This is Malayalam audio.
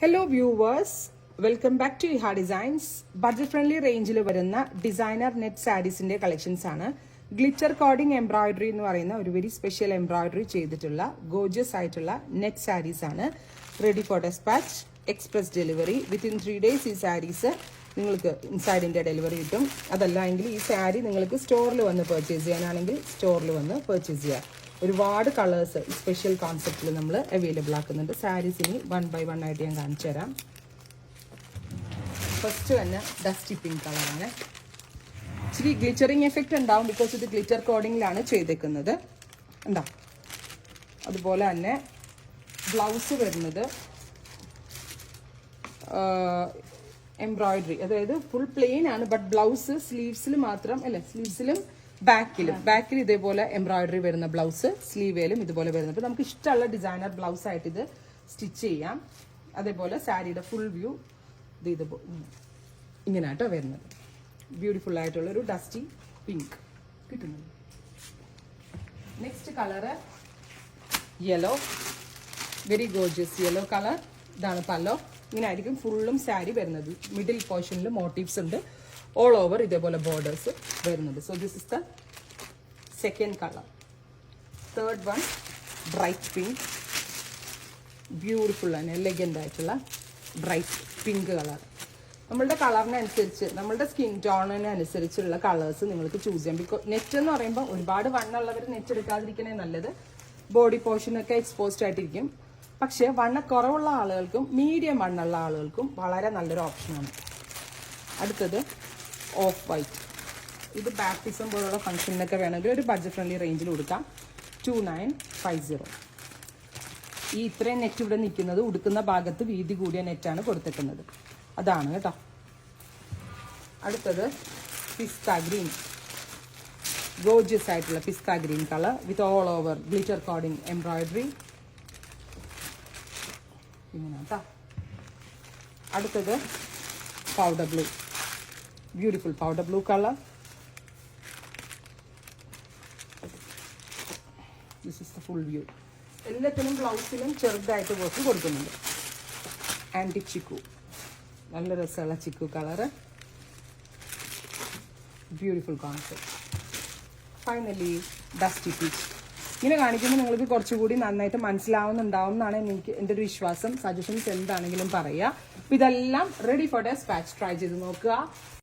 Hello viewers, welcome back to Iha designs. Budget friendly റേഞ്ചിൽ വരുന്ന ഡിസൈനർ നെറ്റ് സാരീസിന്റെ കളക്ഷൻസ് ആണ്. ഗ്ലിറ്റർ കോഡിംഗ് എംബ്രോയിഡറി എന്ന് പറയുന്ന ഒരു വെരി സ്പെഷ്യൽ എംബ്രോയിഡറി ചെയ്തിട്ടുള്ള ഗോർജിയസ് ആയിട്ടുള്ള നെറ്റ് സാരീസ് ആണ്. Ready for despatch, express delivery. Within 3 days ഈ സാരീസ് നിങ്ങൾക്ക് ഇൻസൈഡ് ഇന്ത്യ ഡെലിവറി കിട്ടും. അതല്ല എങ്കിൽ ഈ സാരി നിങ്ങൾക്ക് സ്റ്റോറിൽ വന്ന് പർച്ചേസ് ചെയ്യാനാണെങ്കിൽ സ്റ്റോറിൽ വന്ന് പർച്ചേസ് ചെയ്യാം. ഒരുപാട് കളേഴ്സ് സ്പെഷ്യൽ കോൺസെപ്റ്റിൽ നമ്മൾ അവൈലബിൾ ആക്കുന്നുണ്ട്. സാരീസ് ഇനി 1 by 1 ആയിട്ട് ഞാൻ കാണിച്ചു തരാം. ഫസ്റ്റ് തന്നെ ഡസ്റ്റി പിങ്ക് കളറാണ്. ഇച്ചിരി ഗ്ലിറ്ററിങ് എഫക്റ്റ് ഉണ്ടാവും, ബിക്കോസ് ഇത് ഗ്ലിറ്റർ കോഡിങ്ങിലാണ് ചെയ്തേക്കുന്നത്. ഉണ്ടാവും. അതുപോലെ തന്നെ ബ്ലൗസ് വരുന്നത് എംബ്രോയിഡറി, അതായത് ഫുൾ പ്ലെയിൻ ആണ്. ബട്ട് ബ്ലൗസ് സ്ലീവ്സിൽ മാത്രം അല്ലെ, സ്ലീവ്സിലും ബാക്കിൽ ഇതേപോലെ എംബ്രോയിഡറി വരുന്ന ബ്ലൗസ്, സ്ലീവേലും ഇതുപോലെ വരുന്നത്. നമുക്ക് ഇഷ്ടമുള്ള ഡിസൈനർ ബ്ലൗസ് ആയിട്ട് ഇത് സ്റ്റിച്ച് ചെയ്യാം. അതേപോലെ സാരിയുടെ ഫുൾ വ്യൂ ഇത് ഇങ്ങനെയാട്ടോ വരുന്നത്. ബ്യൂട്ടിഫുൾ ആയിട്ടുള്ള ഒരു ഡസ്റ്റി പിങ്ക് കിട്ടുന്നുണ്ട്. Next colour yellow, very gorgeous yellow colour. ഇതാണ് പല്ലോ. ഇങ്ങനെ ആയിരിക്കും ഫുള്ളും സാരി വരുന്നത്. മിഡിൽ പോർഷനിൽ മോട്ടീവ്സ് ഉണ്ട്. ഓൾ ഓവർ ഇതേപോലെ ബോർഡേഴ്സ് വരുന്നുണ്ട്. So this is the second colour. Third one bright pink. Beautiful ആണ്, എലഗന്റ് ആയിട്ടുള്ള ബ്രൈറ്റ് പിങ്ക് കളർ. നമ്മളുടെ കളറിനനുസരിച്ച്, നമ്മളുടെ സ്കിൻ ടോണിനനുസരിച്ചുള്ള കളേഴ്സ് നിങ്ങൾക്ക് ചൂസ് ചെയ്യാം. ബിക്കോസ് നെറ്റ് എന്ന് പറയുമ്പോൾ ഒരുപാട് വണ്ണുള്ളവർ നെറ്റ് എടുക്കാതിരിക്കണേ നല്ലത്. ബോഡി പോർഷനൊക്കെ എക്സ്പോസ്ഡ് ആയിട്ടിരിക്കും. പക്ഷെ വണ്ണക്കുറവുള്ള ആളുകൾക്കും മീഡിയം വണ്ണുള്ള ആളുകൾക്കും വളരെ നല്ലൊരു ഓപ്ഷനാണ്. അടുത്തത് ഓഫ് വൈറ്റ്. ഇത് ബാപ്റ്റിസം പോലുള്ള ഫംഗ്ഷനൊക്കെ വേണമെങ്കിൽ ഒരു ബഡ്ജറ്റ് ഫ്രണ്ട്ലി റേഞ്ചിൽ കൊടുക്കാം. 2950. ഈ ഇത്രയും നെറ്റ് ഇവിടെ നിൽക്കുന്നത് ഉടുക്കുന്ന ഭാഗത്ത് വീതി കൂടിയ നെറ്റാണ് കൊടുത്തിരിക്കുന്നത്. അതാണ് കേട്ടോ. അടുത്തത് പിസ്ത ഗ്രീൻ. ഗോർജിയസ് ആയിട്ടുള്ള pista green colour with all over glitter cording embroidery. ഇങ്ങനെ കേട്ടോ. അടുത്തത് powder blue. Beautiful powder blue colour. This is the full view. എല്ലാത്തിനും ബ്ലൗസിലും ചെറുതായിട്ട് വർക്ക് കൊടുക്കുന്നുണ്ട്. ആൻറ്റിക് ചിക്കു, നല്ല രസമുള്ള chikoo colour. Beautiful concept. Finally dusty peach. ഇങ്ങനെ കാണിക്കുമ്പോൾ നിങ്ങൾക്ക് കുറച്ചുകൂടി നന്നായിട്ട് മനസ്സിലാവുന്നുണ്ടാവും എന്നാണ് എൻ്റെ ഒരു വിശ്വാസം. സജഷൻസ് എന്താണെങ്കിലും പറയുക. അപ്പം ഇതെല്ലാം റെഡി ഫോർ ഡെസ്പാച്ച് ട്രൈ ചെയ്ത് നോക്കുക.